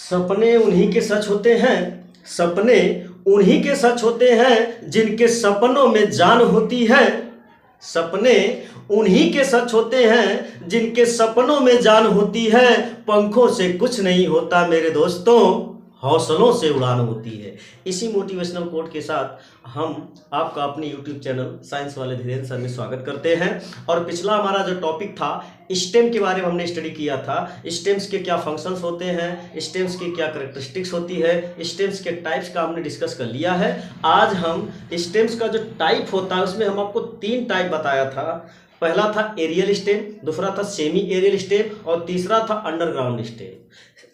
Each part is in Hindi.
सपने उन्हीं के सच होते हैं, सपने उन्हीं के सच होते हैं जिनके सपनों में जान होती है। सपने उन्हीं के सच होते हैं जिनके सपनों में जान होती है। पंखों से कुछ नहीं होता मेरे दोस्तों, हौसलों से उड़ान होती है। इसी मोटिवेशनल कोट के साथ हम आपका अपने YouTube चैनल साइंस वाले धीरेन्द्र सर में स्वागत करते हैं। और पिछला हमारा जो टॉपिक था स्टेम के बारे में हमने स्टडी किया था। स्टेम्स के क्या फंक्शंस होते हैं, स्टेम्स की क्या कैरेक्टरिस्टिक्स होती है, स्टेम्स के टाइप्स का हमने डिस्कस कर लिया है। आज हम स्टेम्स का जो टाइप होता है उसमें हम आपको 3 टाइप बताया था। पहला था एरियल स्टेम, दूसरा था सेमी एरियल स्टेम और तीसरा था अंडरग्राउंड स्टेम।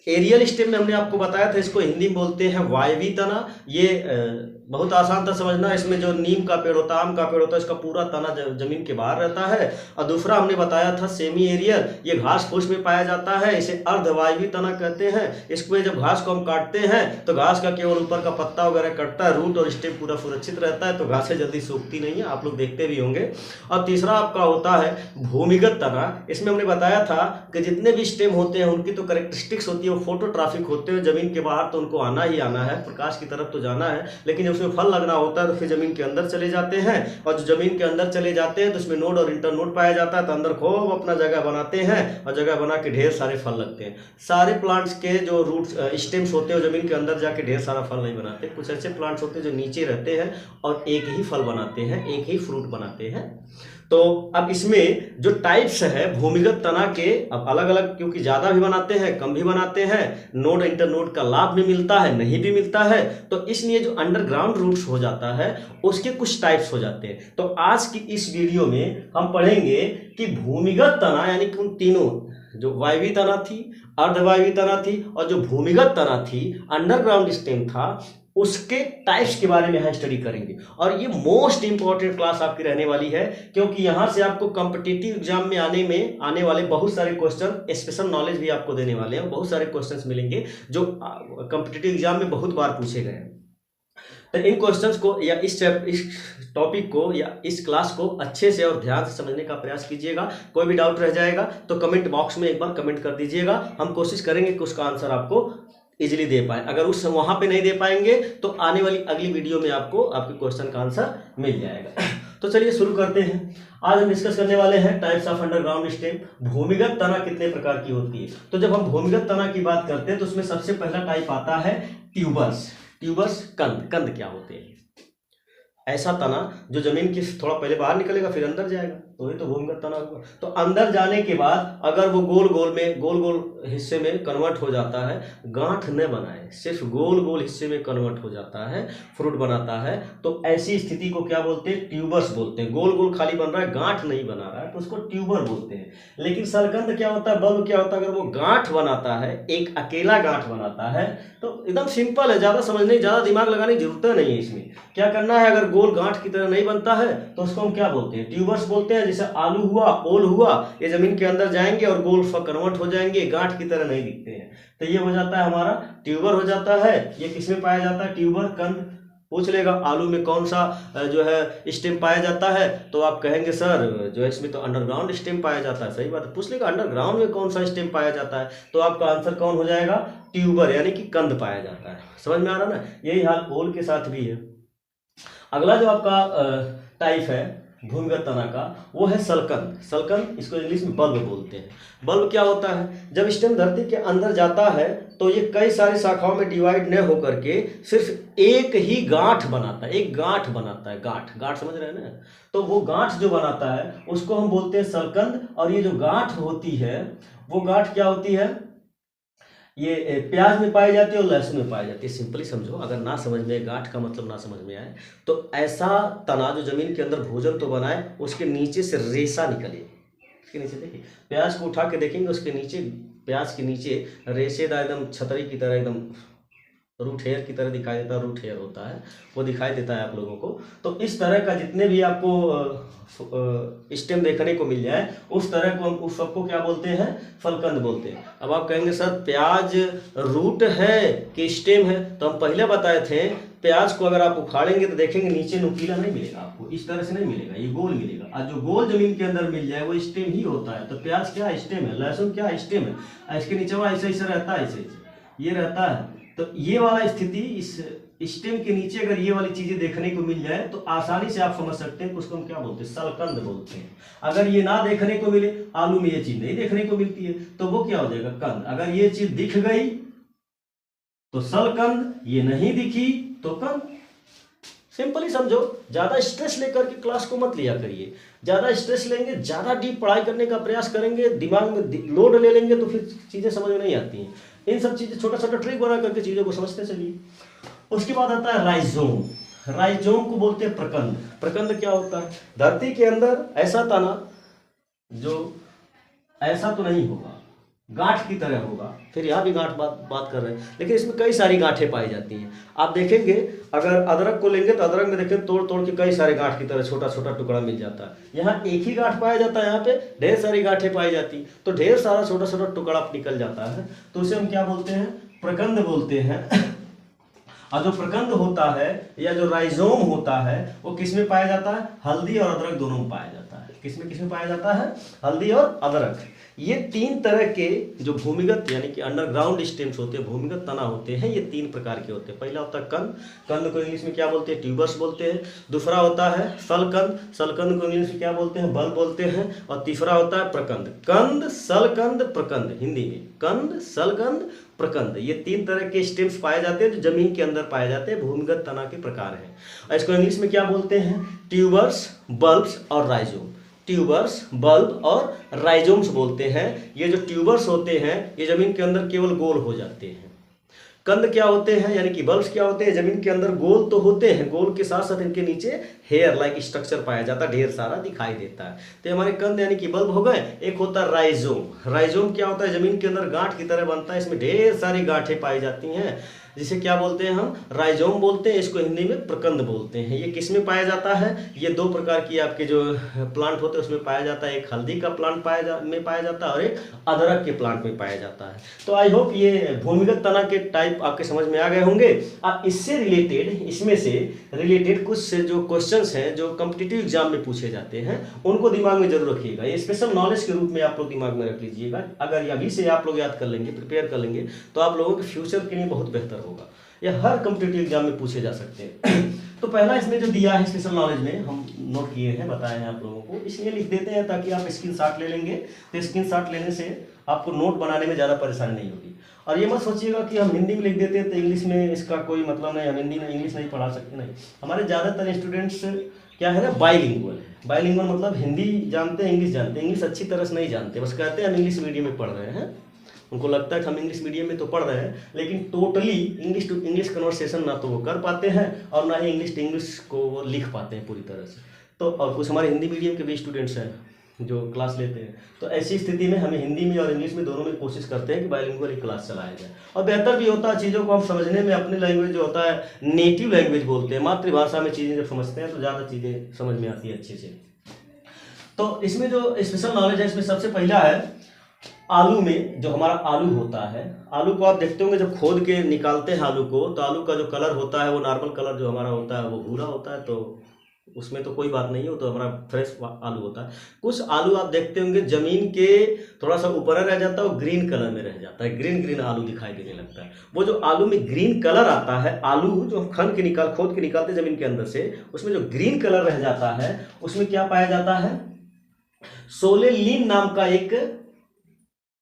एरियल स्टेम में हमने आपको बताया था, इसको हिंदी में बोलते हैं वायवी तना। ये बहुत आसान था समझना। इसमें जो नीम का पेड़ होता है, आम का पेड़ होता है, इसका पूरा तना जमीन के बाहर रहता है। और दूसरा हमने बताया था सेमी एरियल, ये घास फूस में पाया जाता है, इसे अर्धवायवी तना कहते हैं। इसको जब घास को हम काटते हैं तो घास का केवल ऊपर का पत्ता वगैरह कटता है, रूट और स्टेम पूरा सुरक्षित रहता है, तो घासें जल्दी सूखती नहीं है, आप लोग देखते भी होंगे। और तीसरा आपका होता है भूमिगत तना। इसमें हमने बताया था कि जितने भी स्टेम होते हैं उनकी तो कैरेक्टरिस्टिक्स होती है, वो फोटोट्रॉफिक होते हैं, जमीन के बाहर तो उनको आना ही आना है, प्रकाश की तरफ तो जाना है, लेकिन उसमें फल लगना होता है तो फिर जमीन के अंदर चले जाते हैं। और जो जमीन के अंदर चले जाते हैं तो उसमें नोड और इंटरनोड पाया जाता है, तो अंदर खूब अपना जगह बनाते हैं और जगह बना के ढेर सारे फल लगते हैं। सारे प्लांट्स के जो रूट्स स्टेम्स होते हैं जमीन के अंदर जाके ढेर सारा फल नहीं बनाते। कुछ ऐसे प्लांट्स होते हैं जो नीचे रहते हैं और एक ही फल बनाते हैं, एक ही फ्रूट बनाते हैं। तो अब इसमें जो टाइप्स है भूमिगत तना के, अब अलग अलग, क्योंकि ज़्यादा भी बनाते हैं कम भी बनाते हैं, नोड इंटरनोड का लाभ भी मिलता है नहीं भी मिलता है, तो इसलिए जो अंडरग्राउंड रूट्स हो जाता है उसके कुछ टाइप्स हो जाते हैं। तो आज की इस वीडियो में हम पढ़ेंगे कि भूमिगत तना यानी कि उन तीनों, जो वायवी तना थी, अर्धवायवी तना थी और जो भूमिगत तना थी, अंडरग्राउंड स्टेम था, उसके टाइप्स के बारे में यहाँ स्टडी करेंगे। और ये मोस्ट इंपॉर्टेंट क्लास आपकी रहने वाली है, क्योंकि यहाँ से आपको कॉम्पिटिटिव एग्जाम में आने वाले बहुत सारे क्वेश्चन, स्पेशल नॉलेज भी आपको देने वाले हैं। बहुत सारे क्वेश्चंस मिलेंगे जो कॉम्पिटिटिव एग्जाम में बहुत बार पूछे गए हैं। तो इन क्वेश्चंस को या इस टॉपिक को या इस क्लास को अच्छे से और ध्यान से समझने का प्रयास कीजिएगा। कोई भी डाउट रह जाएगा तो कमेंट बॉक्स में एक बार कमेंट कर दीजिएगा, हम कोशिश करेंगे कि उसका आंसर आपको इजीली दे पाए। अगर उस वहां पे नहीं दे पाएंगे तो आने वाली अगली वीडियो में आपको आपके क्वेश्चन का आंसर मिल जाएगा। तो चलिए शुरू करते हैं। आज हम डिस्कस करने वाले हैं टाइप्स ऑफ अंडरग्राउंड स्टेम। भूमिगत तना कितने प्रकार की होती है। तो जब हम भूमिगत तना की बात करते हैं तो उसमें सबसे पहला टाइप आता है ट्यूबर्स। ट्यूबर्स कंद। कंद क्या होते हैं? ऐसा तना जो जमीन के थोड़ा पहले बाहर निकलेगा फिर अंदर जाएगा, तो ये तो भूमिगत तना हुआ। तो अंदर जाने के बाद अगर वो गोल गोल हिस्से में कन्वर्ट हो जाता है, गांठ न बनाए, सिर्फ गोल गोल हिस्से में कन्वर्ट हो जाता है, फ्रूट बनाता है, तो ऐसी स्थिति को क्या बोलते हैं? ट्यूबर्स बोलते हैं। गोल गोल खाली बन रहा है, गांठ नहीं बना रहा है, तो उसको ट्यूबर बोलते हैं। लेकिन सरकंद क्या होता है, बल्ब क्या होता है? अगर वो गांठ बनाता है, एक अकेला गांठ बनाता है, तो एकदम सिंपल है, ज़्यादा समझने, ज़्यादा दिमाग लगाने की जरूरत नहीं है। इसमें क्या करना है, अगर गोल गांठ की तरह नहीं बनता है तो उसको हम क्या बोलते हैं? ट्यूबर्स बोलते हैं। जैसे आलू हुआ, ओल हुआ, ये जमीन के अंदर जाएंगे और गोल कन्वर्ट हो जाएंगे, गांठ की तरह नहीं दिखते हैं, तो ये हो जाता है हमारा ट्यूबर हो जाता है। ये किसमें पाया जाता है? ट्यूबर, कंद। पूछ लेगा आलू में कौन सा जो है स्टेम पाया जाता है, तो आप कहेंगे सर जो है इसमें तो अंडरग्राउंड स्टेम पाया जाता है। सही बात है। पूछ लेगा अंडरग्राउंड में कौन सा स्टेम पाया जाता है, तो आपका आंसर कौन हो जाएगा? ट्यूबर यानी कि कंद पाया जाता है। समझ में आ रहा ना? यही हाल ओल के साथ भी है। अगला जो आपका टाइप है भूमिगत तना का, वो है सलकंद। सलकंद, इसको इंग्लिश में बल्ब बोलते हैं। बल्ब क्या होता है? जब स्टेम धरती के अंदर जाता है तो ये कई सारी शाखाओं में डिवाइड न होकर के सिर्फ एक ही गांठ बनाता है। एक गांठ बनाता है, गांठ। गांठ समझ रहे हैं ना? तो वो गांठ जो बनाता है उसको हम बोलते हैं सलकंद। और ये जो गांठ होती है वो गांठ क्या होती है? ये प्याज में पाई जाती है और लहसुन में पाई जाती है। सिंपली समझो, अगर ना समझ में, गांठ का मतलब ना समझ में आए, तो ऐसा तना जो जमीन के अंदर भोजन तो बनाए, उसके नीचे से रेशा निकले। इसके नीचे देखिए, प्याज को उठा के देखेंगे, उसके नीचे, प्याज के नीचे रेशेदार एकदम छतरी की तरह, एकदम रूट हेयर की तरह दिखाई देता है। रूट हेयर होता है, वो दिखाई देता है आप लोगों को। तो इस तरह का जितने भी आपको स्टेम देखने को मिल जाए, उस तरह को हम उस सबको क्या बोलते हैं? फलकंद बोलते हैं। अब आप कहेंगे सर प्याज रूट है कि स्टेम है? तो हम पहले बताए थे, प्याज को अगर आप उखाड़ेंगे तो देखेंगे नीचे नुकीला नहीं मिलेगा आपको, इस तरह से नहीं मिलेगा, ये गोल मिलेगा। और जो गोल जमीन के अंदर मिल जाए वो स्टेम ही होता है। तो प्याज क्या? स्टेम है। लहसुन क्या? स्टेम है। इसके नीचे वो ऐसे ऐसे रहता है, ऐसे ऐसे। ये रहता है। तो ये वाला स्थिति इस स्टेम के नीचे अगर ये वाली चीजें देखने को मिल जाए तो आसानी से आप समझ सकते हैं, उसको हम क्या बोलते हैं, सलकंद बोलते हैं। अगर ये ना देखने को मिले, आलू में ये चीज नहीं देखने को मिलती है, तो वो क्या हो जाएगा, कंद। अगर ये चीज दिख गई तो सलकंद, ये नहीं दिखी तो कंद। सिंपली समझो, ज्यादा स्ट्रेस लेकर के क्लास को मत लिया करिए। ज्यादा स्ट्रेस लेंगे, ज्यादा डीप पढ़ाई करने का प्रयास करेंगे, दिमाग में लोड ले लेंगे तो फिर चीजें समझ में नहीं आती हैं। इन सब चीजें छोटा छोटा ट्रिक बना करके चीजों को समझते चलिए। उसके बाद आता है राइजोम। राइजोम को बोलते हैं प्रकंद। प्रकंद क्या होता है, धरती के अंदर ऐसा तना जो ऐसा तो नहीं होगा, गांठ की तरह होगा। फिर यहाँ भी गांठ बात कर रहे हैं, लेकिन इसमें कई सारी गांठें पाई जाती हैं। आप देखेंगे, अगर अदरक को लेंगे तो अदरक में देखें तोड़ तोड़ के कई सारे गांठ की तरह छोटा छोटा टुकड़ा मिल जाता है। यहाँ एक ही गांठ पाया जाता है, यहाँ पे ढेर सारी गांठें पाई जाती, तो ढेर सारा छोटा छोटा टुकड़ा निकल जाता है, तो उसे हम क्या बोलते हैं, प्रकंद बोलते हैं। और जो प्रकंद होता है या जो राइजोम होता है वो किस में पाया जाता है, हल्दी और अदरक दोनों में पाया जाता है। किसमें पाया जाता है, हल्दी और अदरक। ये तीन तरह के जो भूमिगत यानी कि अंडरग्राउंड स्टेम्स होते हैं, भूमिगत तना होते हैं, ये तीन प्रकार के होते हैं। पहला होता है कंद, कंद को इंग्लिश में क्या बोलते हैं, ट्यूबर्स बोलते हैं। दूसरा होता है सलकंद, सलकंद को इंग्लिश में क्या बोलते हैं, बल्ब बोलते हैं। और तीसरा होता है प्रकंद। कंद, सलकंद, प्रकंद, हिंदी में कंद, सलकंद, प्रकंद, ये तीन तरह के स्टेम्स पाए जाते हैं जो जमीन के अंदर पाए जाते हैं, भूमिगत तना के प्रकार हैं। और इसको इंग्लिश में क्या बोलते हैं, ट्यूबर्स, बल्ब्स और राइजोम। ट्यूबर्स, बल्ब और राइजोम्स बोलते हैं। ये जो ट्यूबर्स होते हैं ये जमीन के अंदर केवल गोल हो जाते हैं। कंद क्या होते हैं यानी कि बल्ब्स क्या होते हैं, जमीन के अंदर गोल तो होते हैं, गोल के साथ साथ इनके नीचे हेयर लाइक स्ट्रक्चर पाया जाता है, ढेर सारा दिखाई देता है। तो हमारे कंद यानी कि बल्ब हो गए। एक होता है राइजोम। राइजोम क्या होता है, जमीन के अंदर गांठ की तरह बनता है, इसमें ढेर सारी गांठें पाई जाती हैं, जिसे क्या बोलते हैं हम, राइजोम बोलते हैं। इसको हिंदी में प्रकंद बोलते हैं। ये किस में पाया जाता है, ये दो प्रकार की आपके जो प्लांट होते हैं उसमें पाया जाता है। एक हल्दी का प्लांट पाया जाता है और एक अदरक के प्लांट में पाया जाता है। तो आई होप ये भूमिगत तना के टाइप आपके समझ में आ गए होंगे। अब इससे रिलेटेड, इसमें से रिलेटेड कुछ जो क्वेश्चंस हैं जो कॉम्पिटिटिव एग्जाम में पूछे जाते हैं उनको दिमाग में जरूर रखिएगा। ये स्पेशल नॉलेज के रूप में आप लोग दिमाग में रख लीजिएगा। अगर अभी से आप लोग याद कर लेंगे, प्रिपेयर कर लेंगे, तो आप लोगों के फ्यूचर के लिए बहुत बेहतर होगा। यह हर कॉम्पिटिटिव एग्जाम में पूछे जा सकते हैं। तो पहला इसमें जो दिया है स्पेशल नॉलेज में हम नोट किए हैं, बताए हैं आप लोगों को, इसलिए लिख देते हैं ताकि आप स्क्रीनशॉट ले लेंगे। तो स्क्रीनशॉट लेने से आपको नोट बनाने में ज़्यादा परेशानी नहीं होगी। और ये मत सोचिएगा कि हम हिंदी में लिख देते हैं तो इंग्लिश में इसका कोई मतलब नहीं, हम हिंदी में इंग्लिश नहीं पढ़ा सकते, नहीं। हमारे ज़्यादातर स्टूडेंट्स क्या है ना, बाइलिंगुअल है। बाइलिंगुअल मतलब हिंदी जानते हैं, इंग्लिश जानते हैं। इंग्लिश अच्छी तरह से नहीं जानते, बस कहते हैं हम इंग्लिश मीडियम में पढ़ रहे हैं। उनको लगता है कि हम इंग्लिश मीडियम में तो पढ़ रहे हैं, लेकिन totally English to English conversation ना तो वो कर पाते हैं और ना ही इंग्लिश टू इंग्लिश को वो लिख पाते हैं पूरी तरह से। तो और कुछ हमारे हिंदी मीडियम के भी स्टूडेंट्स हैं जो क्लास लेते हैं। तो ऐसी स्थिति में हमें हिंदी में और इंग्लिश में दोनों में कोशिश करते हैं कि बाइलिंगुअल क्लास चलाया जाए। और बेहतर भी होता है, चीज़ों को हम समझने में अपनी लैंग्वेज जो होता है नेटिव लैंग्वेज बोलते हैं, मातृभाषा में चीज़ें जब समझते हैं तो ज़्यादा चीज़ें समझ में आती है अच्छे से। तो इसमें जो स्पेशल नॉलेज है, इसमें सबसे पहला है आलू में जो हमारा आलू होता है। आलू को आप देखते होंगे जब खोद के निकालते हैं आलू को, तो आलू का जो कलर होता है वो नॉर्मल कलर जो हमारा होता है वो भूरा होता है, तो उसमें तो कोई बात नहीं है, वो तो हमारा फ्रेश आलू होता है। कुछ आलू आप देखते होंगे जमीन के थोड़ा सा ऊपर रह जाता है, वो ग्रीन कलर में रह जाता है, ग्रीन ग्रीन आलू दिखाई देने लगता है। वो जो आलू में ग्रीन कलर आता है, आलू जो हम खोद के निकालते जमीन के अंदर से, उसमें जो ग्रीन कलर रह जाता है उसमें क्या पाया जाता है, सोलेलिन नाम का एक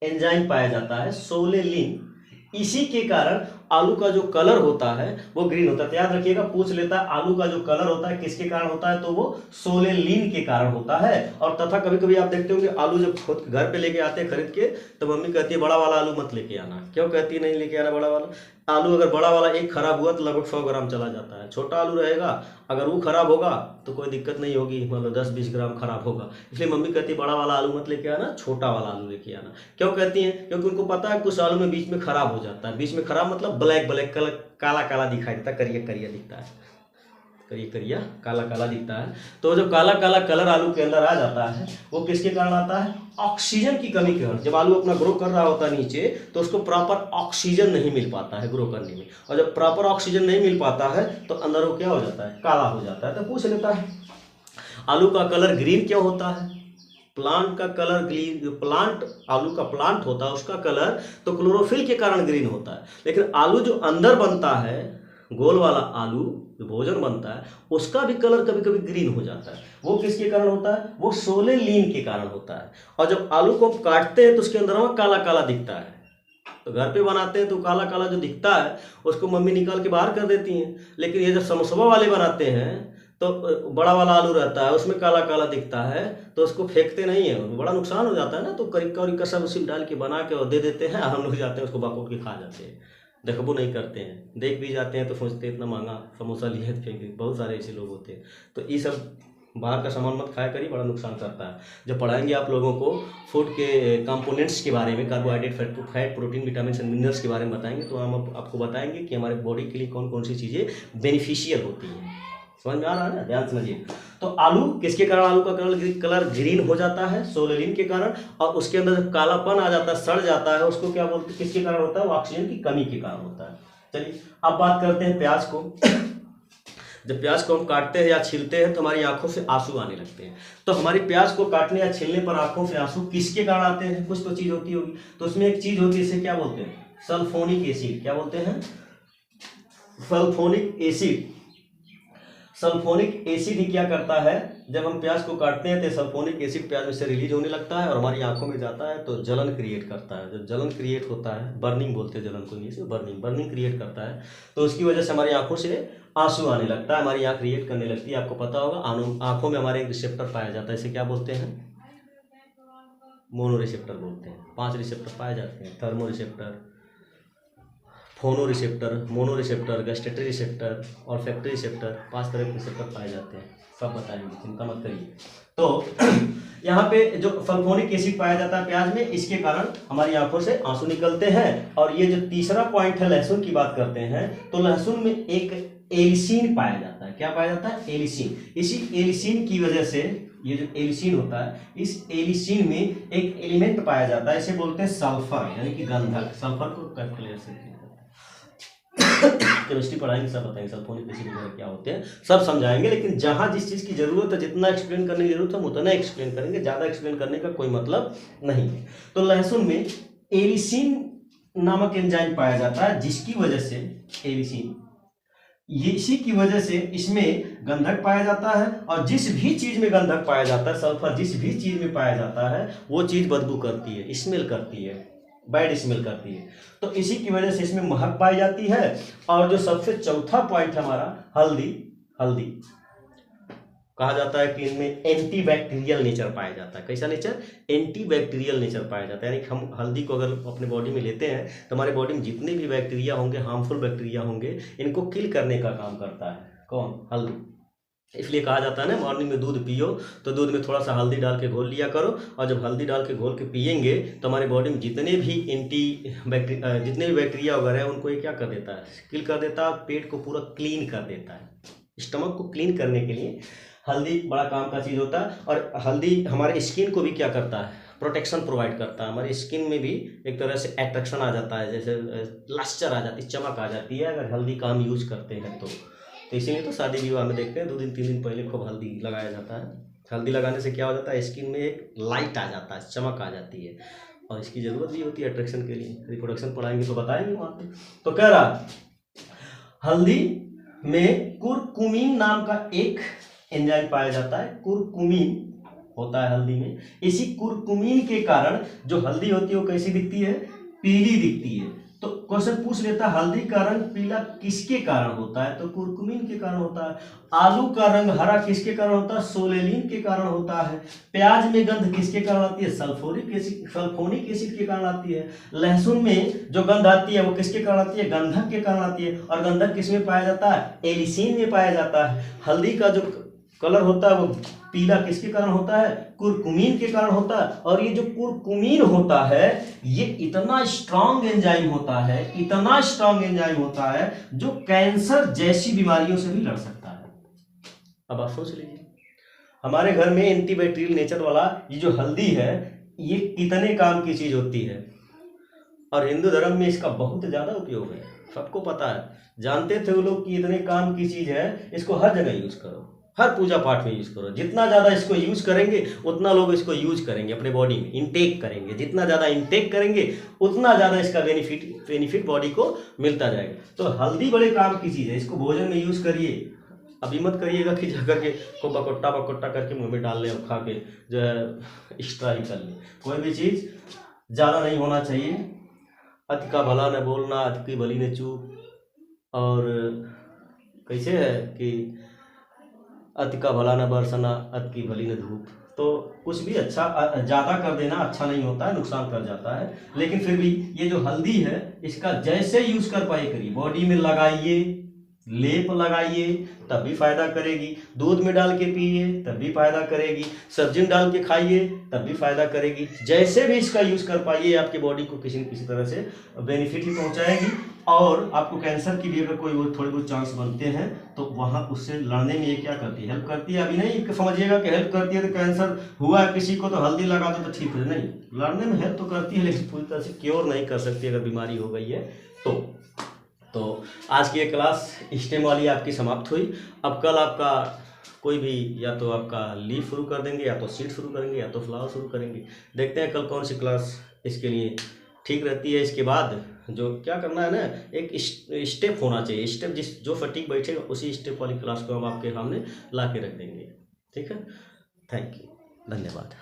एंजाइम पाया जाता है, सोलेलिन। इसी के कारण आलू का जो कलर होता है वो ग्रीन होता है। तो याद रखिएगा, पूछ लेता है आलू का जो कलर होता है किसके कारण होता है, तो वो सोलेलिन के कारण होता है। और तथा कभी कभी आप देखते होंगे आलू जब खुद घर पे लेके आते हैं खरीद के, तो मम्मी कहती है बड़ा वाला आलू मत लेके आना। क्यों कहती है नहीं लेके आना बड़ा वाला? आलू अगर बड़ा वाला एक खराब हुआ तो लगभग 100 ग्राम चला जाता है। छोटा आलू रहेगा, अगर वो खराब होगा तो कोई दिक्कत नहीं होगी, मतलब 10-20 ग्राम खराब होगा। इसलिए मम्मी कहती है बड़ा वाला आलू मत लेके आना, छोटा वाला आलू लेके आना। क्यों कहती हैं? क्योंकि उनको पता है कुछ आलू में बीच में खराब हो जाता है। बीच में खराब मतलब ब्लैक ब्लैक कलर, काला काला दिखाई देता है, करिया करिया दिखता है, करिया करिया काला काला दिखता है। तो जो काला काला कलर आलू के अंदर आ जाता है वो किसके कारण आता है? ऑक्सीजन की कमी के कारण। जब आलू अपना ग्रो कर रहा होता है नीचे, तो उसको प्रॉपर ऑक्सीजन नहीं मिल पाता है ग्रो करने में, और जब प्रॉपर ऑक्सीजन नहीं मिल पाता है तो अंदर वो क्या हो जाता है, काला हो जाता है। तो पूछ लेता है आलू का कलर ग्रीन क्यों होता है? प्लांट का कलर ग्रीन, जो प्लांट आलू का प्लांट होता है उसका कलर तो क्लोरोफिल के कारण ग्रीन होता है, लेकिन आलू जो अंदर बनता है, गोल वाला आलू जो भोजन बनता है, उसका भी कलर कभी कभी ग्रीन हो जाता है। वो किसके कारण होता है? वो सोलेनिन के कारण होता है। और जब आलू को हम काटते हैं तो उसके अंदर में काला काला दिखता है। तो घर पे बनाते हैं तो काला काला जो दिखता है उसको मम्मी निकाल के बाहर कर देती हैं, लेकिन ये जब समोसा वाले बनाते हैं तो बड़ा वाला आलू रहता है उसमें काला काला दिखता है, तो उसको फेंकते नहीं है, बड़ा नुकसान हो जाता है ना, तो करिक्का उरिक्का सब उसी में डाल के बना के और दे देते हैं। हम लोग जाते हैं उसको बाकूट के खा जाते हैं, देखबो नहीं करते हैं, देख भी जाते हैं तो सोचते हैं इतना महंगा समोसा लिए फेंक दे। बहुत सारे ऐसे लोग होते हैं। तो ये सब बाहर का सामान मत खाया करिए, बड़ा नुकसान करता है। जब पढ़ाएंगे आप लोगों को फूड के कंपोनेंट्स के बारे में, carbohydrate, fat, protein, vitamin and minerals के बारे में बताएंगे, तो हम आपको बताएंगे कि हमारे बॉडी के लिए कौन कौन सी चीज़ें बेनिफिशियल होती हैं। समझ में आ रहा है ना? ध्यान समझिए। तो आलू किसके कारण आलू का कलर ग्रीन हो जाता है? सोलेनिन के कारण। और उसके अंदर जब कालापन आ जाता है, सड़ जाता है, उसको क्या बोलते हैं, किसके कारण होता है? वो ऑक्सीजन की कमी के कारण होता है। चलिए अब बात करते हैं प्याज को। जब प्याज को हम काटते हैं या छीलते हैं तो हमारी आंखों से आंसू आने लगते हैं। तो हमारी प्याज को काटने या छीलने पर आंखों से आंसू किसके कारण आते हैं? कुछ तो चीज होती होगी। तो उसमें एक चीज होती है, इसे क्या बोलते हैं? Sulphonic acid. क्या बोलते हैं? Sulphonic acid. सल्फोनिक एसिड ही क्या करता है, जब हम प्याज को काटते हैं तो सल्फोनिक एसिड प्याज में से रिलीज होने लगता है और हमारी आंखों में जाता है, तो जलन क्रिएट करता है। जब जलन क्रिएट होता है, बर्निंग बोलते हैं जलन को, इंग्लिश में बर्निंग क्रिएट करता है, तो उसकी वजह से हमारी आंखों से आंसू आने लगता है, हमारी आंख रिएक्ट करने लगती है। आपको पता होगा आंखों में हमारे एक रिसेप्टर पाया जाता है, इसे क्या बोलते हैं? मोनो रिसेप्टर बोलते हैं। 5 रिसेप्टर पाए जाते हैं, थर्मो रिसेप्टर, फोनो receptor, mono receptor, gustatory receptor और फैक्टरी रिसेप्टर। 5 तरह के रिसेप्टर पाए जाते हैं, सब बताएंगे, चिंता मत करिए। तो यहाँ पे जो सल्फोनिक एसिड पाया जाता है प्याज में, इसके कारण हमारी आंखों से आंसू निकलते हैं। और ये जो तीसरा पॉइंट है, लहसुन की बात करते हैं, तो लहसुन में एक एलिसिन पाया जाता है। क्या पाया जाता है? एलिसिन। इसी एलिसिन की वजह से, ये जो एलिसिन होता है, इस एलिसिन में एक एलिमेंट पाया जाता है, इसे बोलते हैं सल्फर, यानी कि गंधक। सल्फर को क्लियर से केमिस्ट्री पढ़ाएंगे, सब बताएंगे, सल्फोनिक एसिड वगैरह क्या होते हैं, सब समझाएंगे। लेकिन जहां जिस चीज की जरूरत है, जितना एक्सप्लेन करने की जरूरत है हम उतना एक्सप्लेन करेंगे, ज्यादा एक्सप्लेन करने का कोई मतलब नहीं है। तो लहसुन में एलिसिन नामक एंजाइम पाया जाता है, जिसकी वजह से एलिसिन, इसी की वजह से इसमें गंधक पाया जाता है। और जिस भी चीज में गंधक पाया जाता है, सल्फर जिस भी चीज में पाया जाता है, वो चीज बदबू करती है, स्मेल करती है, बैड स्मेल करती है। तो इसी की वजह से इसमें महक पाई जाती है। और जो सबसे चौथा पॉइंट है हमारा, हल्दी कहा जाता है कि इनमें एंटीबैक्टीरियल नेचर पाया जाता है। कैसा नेचर? एंटीबैक्टीरियल नेचर पाया जाता है। यानी कि हम हल्दी को अगर अपने बॉडी में लेते हैं तो हमारे बॉडी में जितने भी बैक्टीरिया होंगे, हार्मफुल बैक्टीरिया होंगे, इनको किल करने का काम करता है। कौन? हल्दी। इसलिए कहा जाता है ना, मॉर्निंग में दूध पियो तो दूध में थोड़ा सा हल्दी डाल के घोल लिया करो। और जब हल्दी डाल के घोल के पियेंगे तो हमारे बॉडी में जितने भी जितने भी बैक्टीरिया वगैरह है उनको ये क्या कर देता है? किल कर देता है। पेट को पूरा क्लीन कर देता है। स्टमक को क्लीन करने के लिए हल्दी बड़ा काम का चीज़ होता है। और हल्दी हमारे स्किन को भी क्या करता है? प्रोटेक्शन प्रोवाइड करता है। हमारे स्किन में भी एक तरह से अट्रैक्शन आ जाता है, जैसे लस्टर आ जाती है, चमक आ जाती है अगर हल्दी का हम यूज करते हैं तो इसीलिए तो शादी विवाह में देखते हैं 2 दिन 3 दिन पहले खूब हल्दी लगाया जाता है। हल्दी लगाने से क्या हो जाता है? स्किन में एक लाइट आ जाता है, चमक आ जाती है। और इसकी ज़रूरत भी होती है अट्रैक्शन के लिए। रिप्रोडक्शन पढ़ाएंगे तो बताएंगे वहाँ पे। तो कह रहा, हल्दी में कुरकुमीन नाम का एक एंजाइम पाया जाता है। कुरकुमीन होता है हल्दी में। इसी कुरकुमीन के कारण जो हल्दी होती है वो कैसी दिखती है? पीली दिखती है। तो क्वेश्चन पूछ लेता है, हल्दी का रंग पीला किसके कारण होता है? तो कुरकुमीन के कारण होता है। आलू का रंग हरा किसके कारण होता है? सोलेनिन के कारण होता है। प्याज में गंध किसके कारण आती है? सल्फोनिक एसिड के कारण आती है। लहसुन में जो गंध आती है वो किसके कारण आती है? गंधक के कारण आती है। और गंधक किसमें पाया जाता है? एलिसिन में पाया जाता है। हल्दी का जो कलर होता है वो पीला किसके कारण होता है? कुरकुमीन के कारण होता है। और ये जो कुरकुमीन होता है ये इतना स्ट्रांग एंजाइम होता है, इतना स्ट्रांग एंजाइम होता है जो कैंसर जैसी बीमारियों से भी लड़ सकता है। अब आप सोच लीजिए, हमारे घर में एंटीबैक्टीरियल नेचर वाला ये जो हल्दी है ये कितने काम की चीज होती है। और हिंदू धर्म में इसका बहुत ज्यादा उपयोग है, सबको पता है। जानते थे वो लोग कि इतने काम की चीज है, इसको हर जगह यूज करो। हर पूजा पाठ में यूज़ करो। जितना ज़्यादा इसको यूज़ करेंगे उतना लोग इसको यूज़ करेंगे, अपने बॉडी में इनटेक करेंगे। जितना ज़्यादा इनटेक करेंगे उतना ज़्यादा इसका बेनिफिट बॉडी को मिलता जाएगा। तो हल्दी बड़े काम की चीज़ है, इसको भोजन में यूज़ करिए। अभी मत करिएगा कि जा करके को बकोट्टा करके मुंह में डाल ले और खा के जो है एक्स्ट्रा ही कर ले। कोई भी चीज़ ज़्यादा नहीं होना चाहिए। अति का भला न बोलना, अति की भली न चूक। और कैसे है कि अति का भला न बरसना, अति की भली न धूप। तो कुछ भी अच्छा ज़्यादा कर देना अच्छा नहीं होता है, नुकसान कर जाता है। लेकिन फिर भी ये जो हल्दी है इसका जैसे यूज़ कर पाए करिए। बॉडी में लगाइए, लेप लगाइए तब भी फायदा करेगी, दूध में डाल के पिए तब भी फायदा करेगी, सब्जी में डाल के खाइए तब भी फायदा करेगी। जैसे भी इसका यूज़ कर पाइए आपकी बॉडी को किसी न किसी तरह से बेनिफिट ही पहुंचाएगी। और आपको कैंसर की भी अगर कोई वो थोड़े बहुत चांस बनते हैं तो वहाँ उससे लड़ने में ये क्या करती है, हेल्प करती है। अभी नहीं समझिएगा कि हेल्प करती है तो कैंसर हुआ है किसी को तो हल्दी लगा दो तो ठीक है, नहीं, लड़ने में हेल्प तो करती है लेकिन पूरी तरह से क्योर नहीं कर सकती अगर बीमारी हो गई है तो आज की ये क्लास स्टेम वाली आपकी समाप्त हुई। अब कल आपका कोई भी या तो आपका लीफ शुरू कर देंगे, या तो सीड शुरू करेंगे, या तो फ्लावर शुरू करेंगे। देखते हैं कल कौन सी क्लास इसके लिए ठीक रहती है। इसके बाद जो क्या करना है ना, एक स्टेप होना चाहिए। स्टेप जो फटीक बैठेगा उसी स्टेप वाली क्लास को हम आपके सामने ला के रख देंगे। ठीक है, थैंक यू, धन्यवाद।